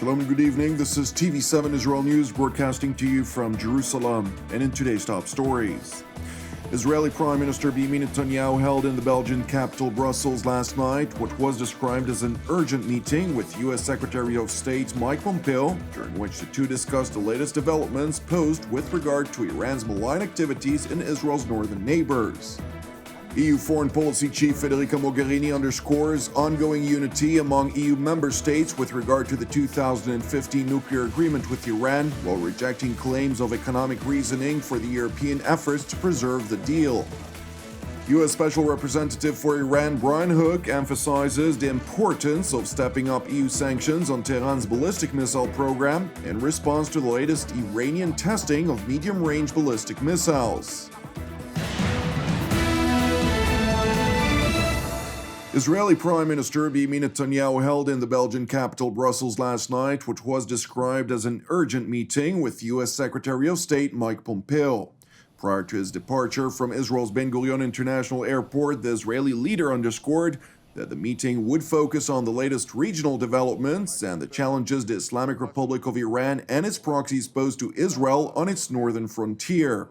Shalom and good evening. This is TV7 Israel News broadcasting to you from Jerusalem. And in today's top stories, Israeli Prime Minister Benjamin Netanyahu held in the Belgian capital Brussels last night what was described as an urgent meeting with U.S. Secretary of State Mike Pompeo, during which the two discussed the latest developments posed with regard to Iran's malign activities in Israel's northern neighbors. EU Foreign Policy Chief Federica Mogherini underscores ongoing unity among EU member states with regard to the 2015 nuclear agreement with Iran, while rejecting claims of economic reasoning for the European efforts to preserve the deal. U.S. Special Representative for Iran Brian Hook emphasizes the importance of stepping up EU sanctions on Tehran's ballistic missile program in response to the latest Iranian testing of medium-range ballistic missiles. Israeli Prime Minister Benjamin Netanyahu held in the Belgian capital Brussels last night what was described as an urgent meeting with U.S. Secretary of State Mike Pompeo. Prior to his departure from Israel's Ben Gurion International Airport, the Israeli leader underscored that the meeting would focus on the latest regional developments and the challenges the Islamic Republic of Iran and its proxies pose to Israel on its northern frontier.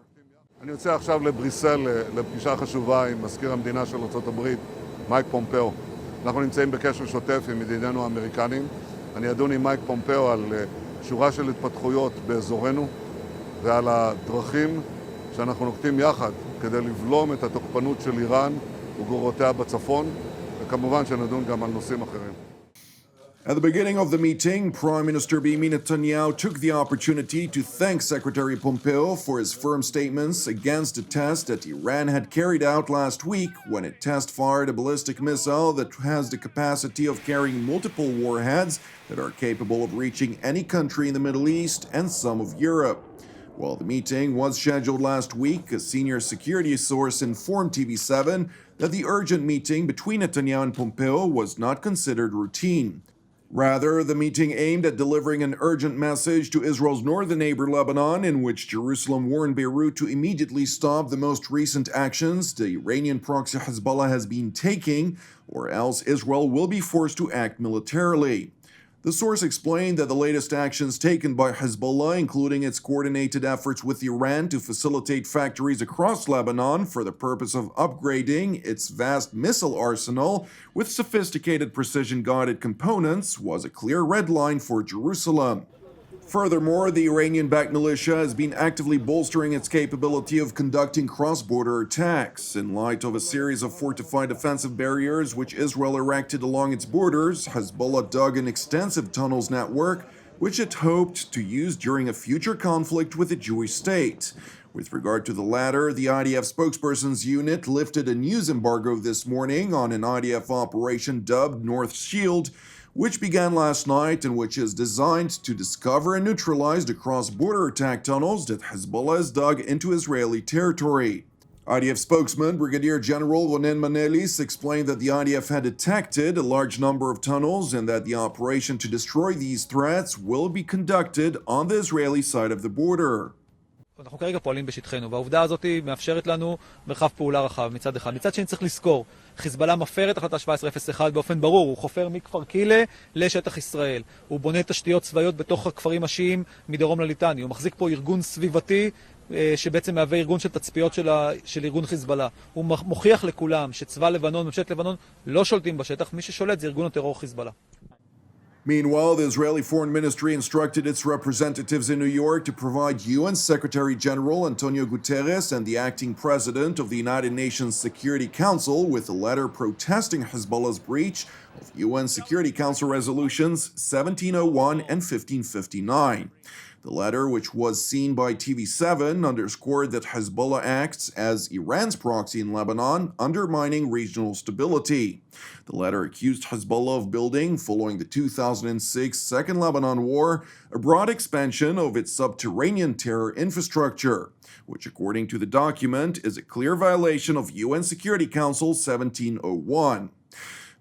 אני יוצא עכשיו לבריסל לפגישה חשובה עם מזכיר המדינה של ארצות הברית מייק פומפאו. אנחנו נמצאים בקשר שוטף עם ידידינו האמריקנים. אני אדון עם מייק פומפאו על שורה של התפתחויות באזורנו ועל הדרכים שאנחנו נוקטים יחד כדי לבלום את התוקפנות של איראן וגרורותיה בצפון, וכמובן שנדון גם על נושאים אחרים. At the beginning of the meeting, Prime Minister Benjamin Netanyahu took the opportunity to thank Secretary Pompeo for his firm statements against a test that Iran had carried out last week when it test-fired a ballistic missile that has the capacity of carrying multiple warheads that are capable of reaching any country in the Middle East and some of Europe. While the meeting was scheduled last week, a senior security source informed TV7 that the urgent meeting between Netanyahu and Pompeo was not considered routine. Rather, the meeting aimed at delivering an urgent message to Israel's northern neighbor Lebanon, in which Jerusalem warned Beirut to immediately stop the most recent actions the Iranian proxy Hezbollah has been taking, or else Israel will be forced to act militarily. The source explained that the latest actions taken by Hezbollah, including its coordinated efforts with Iran to facilitate factories across Lebanon for the purpose of upgrading its vast missile arsenal with sophisticated precision-guided components, was a clear red line for Jerusalem. Furthermore, the Iranian-backed militia has been actively bolstering its capability of conducting cross-border attacks. In light of a series of fortified defensive barriers which Israel erected along its borders, Hezbollah dug an extensive tunnels network which it hoped to use during a future conflict with the Jewish state. With regard to the latter, the IDF spokesperson's unit lifted a news embargo this morning on an IDF operation dubbed North Shield, which began last night and which is designed to discover and neutralize the cross-border attack tunnels that Hezbollah has dug into Israeli territory. IDF spokesman Brigadier General Ronen Manelis explained that the IDF had detected a large number of tunnels and that the operation to destroy these threats will be conducted on the Israeli side of the border. אנחנו כרגע פועלים בשטחנו, והעובדה הזאת מאפשרת לנו מרחב פעולה רחב מצד אחד. מצד שני צריך לזכור, חיזבאללה מפר את החלטה 1701 באופן ברור, הוא חופר מכפר קילה לשטח ישראל. הוא בונה תשתיות צבאיות בתוך הכפרים השיעים מדרום לליטני. הוא מחזיק פה ארגון סביבתי שבעצם מהווה ארגון של תצפיות של ארגון חיזבאללה. הוא מוכיח לכולם שצבא לבנון, ממשלת לבנון, לא שולטים בשטח, מי ששולט זה ארגון הטרור חיזבאללה. Meanwhile, the Israeli Foreign Ministry instructed its representatives in New York to provide UN Secretary General Antonio Guterres and the acting president of the United Nations Security Council with a letter protesting Hezbollah's breach of UN Security Council resolutions 1701 and 1559. The letter, which was seen by TV7, underscored that Hezbollah acts as Iran's proxy in Lebanon, undermining regional stability. The letter accused Hezbollah of building, following the 2006 Second Lebanon War, a broad expansion of its subterranean terror infrastructure, which, according to the document, is a clear violation of UN Security Council 1701.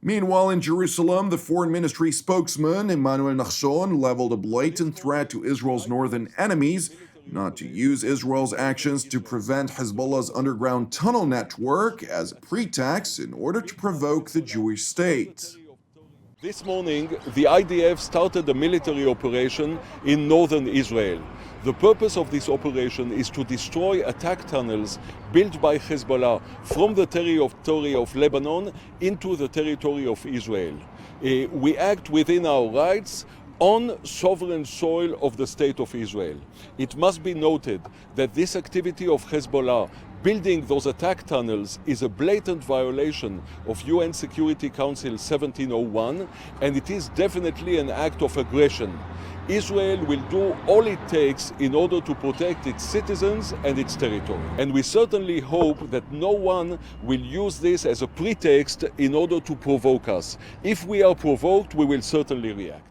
Meanwhile, in Jerusalem, the Foreign Ministry spokesman Emmanuel Nachshon leveled a blatant threat to Israel's northern enemies not to use Israel's actions to prevent Hezbollah's underground tunnel network as a pretext in order to provoke the Jewish state. This morning, the IDF started a military operation in northern Israel. The purpose of this operation is to destroy attack tunnels built by Hezbollah from the territory of Lebanon into the territory of Israel. We act within our rights on sovereign soil of the State of Israel. It must be noted that this activity of Hezbollah building those attack tunnels is a blatant violation of UN Security Council 1701, and it is definitely an act of aggression. Israel will do all it takes in order to protect its citizens and its territory. And we certainly hope that no one will use this as a pretext in order to provoke us. If we are provoked, we will certainly react.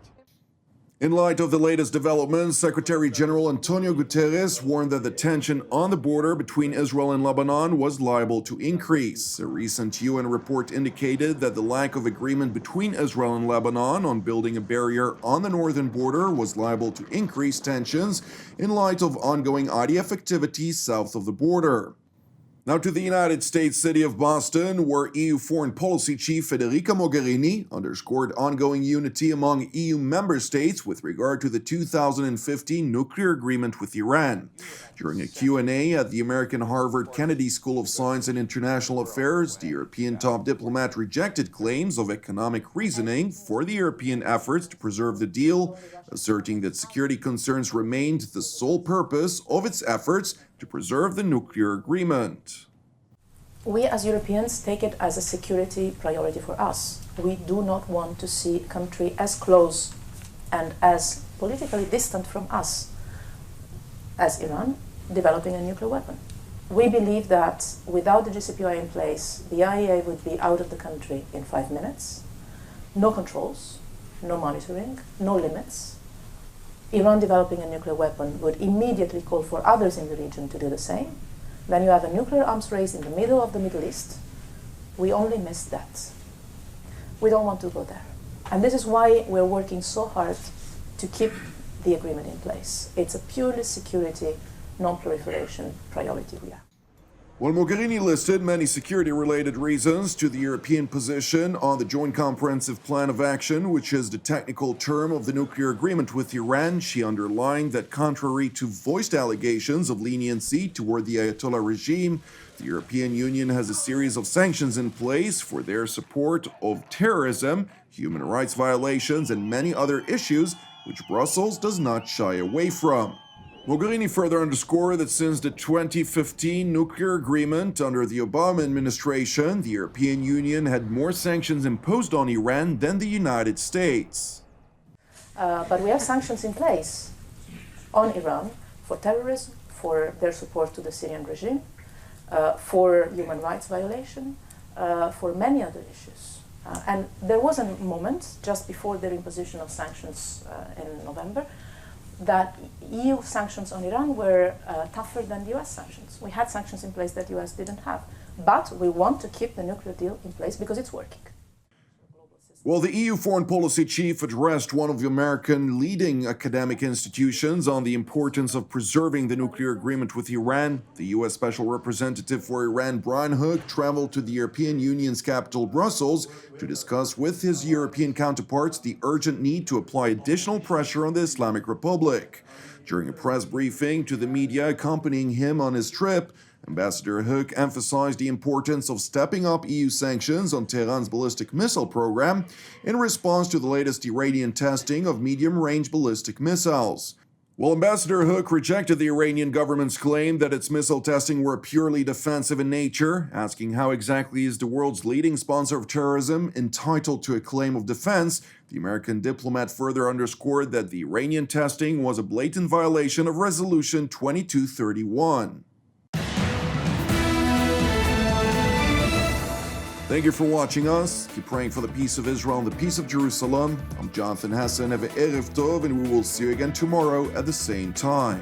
In light of the latest developments, Secretary General Antonio Guterres warned that the tension on the border between Israel and Lebanon was liable to increase. A recent UN report indicated that the lack of agreement between Israel and Lebanon on building a barrier on the northern border was liable to increase tensions in light of ongoing IDF activities south of the border. Now to the United States city of Boston, where EU Foreign Policy Chief Federica Mogherini underscored ongoing unity among EU member states with regard to the 2015 nuclear agreement with Iran. During a Q&A at the American Harvard Kennedy School of Science and International Affairs, the European top diplomat rejected claims of economic reasoning for the European efforts to preserve the deal, asserting that security concerns remained the sole purpose of its efforts to preserve the nuclear agreement. We as Europeans take it as a security priority for us. We do not want to see a country as close and as politically distant from us as Iran developing a nuclear weapon. We believe that without the JCPOA in place, the IAEA would be out of the country in 5 minutes. No controls, no monitoring, no limits. Iran developing a nuclear weapon would immediately call for others in the region to do the same. Then you have a nuclear arms race in the middle of the Middle East. We only missed that. We don't want to go there. And this is why we're working so hard to keep the agreement in place. It's a purely security, non-proliferation priority we have. Well, Mogherini listed many security-related reasons to the European position on the Joint Comprehensive Plan of Action, which is the technical term of the nuclear agreement with Iran. She underlined that contrary to voiced allegations of leniency toward the Ayatollah regime, the European Union has a series of sanctions in place for their support of terrorism, human rights violations, and many other issues which Brussels does not shy away from. Mogherini further underscored that since the 2015 nuclear agreement under the Obama administration, the European Union had more sanctions imposed on Iran than the United States. But we have sanctions in place on Iran for terrorism, for their support to the Syrian regime, for human rights violation, for many other issues. And there was a moment just before their imposition of sanctions in November that EU sanctions on Iran were tougher than the US sanctions. We had sanctions in place that the US didn't have. But we want to keep the nuclear deal in place because it's working. Well, the EU foreign policy chief addressed one of the American leading academic institutions on the importance of preserving the nuclear agreement with Iran. The US Special Representative for Iran, Brian Hook, traveled to the European Union's capital, Brussels, to discuss with his European counterparts the urgent need to apply additional pressure on the Islamic Republic. During a press briefing to the media accompanying him on his trip, Ambassador Hook emphasized the importance of stepping up EU sanctions on Tehran's ballistic missile program in response to the latest Iranian testing of medium-range ballistic missiles. While Ambassador Hook rejected the Iranian government's claim that its missile testing were purely defensive in nature, asking how exactly is the world's leading sponsor of terrorism entitled to a claim of defense, the American diplomat further underscored that the Iranian testing was a blatant violation of Resolution 2231. Thank you for watching us. Keep praying for the peace of Israel and the peace of Jerusalem. I'm Jonathan Hassan. Have an Erev Tov, and we will see you again tomorrow at the same time.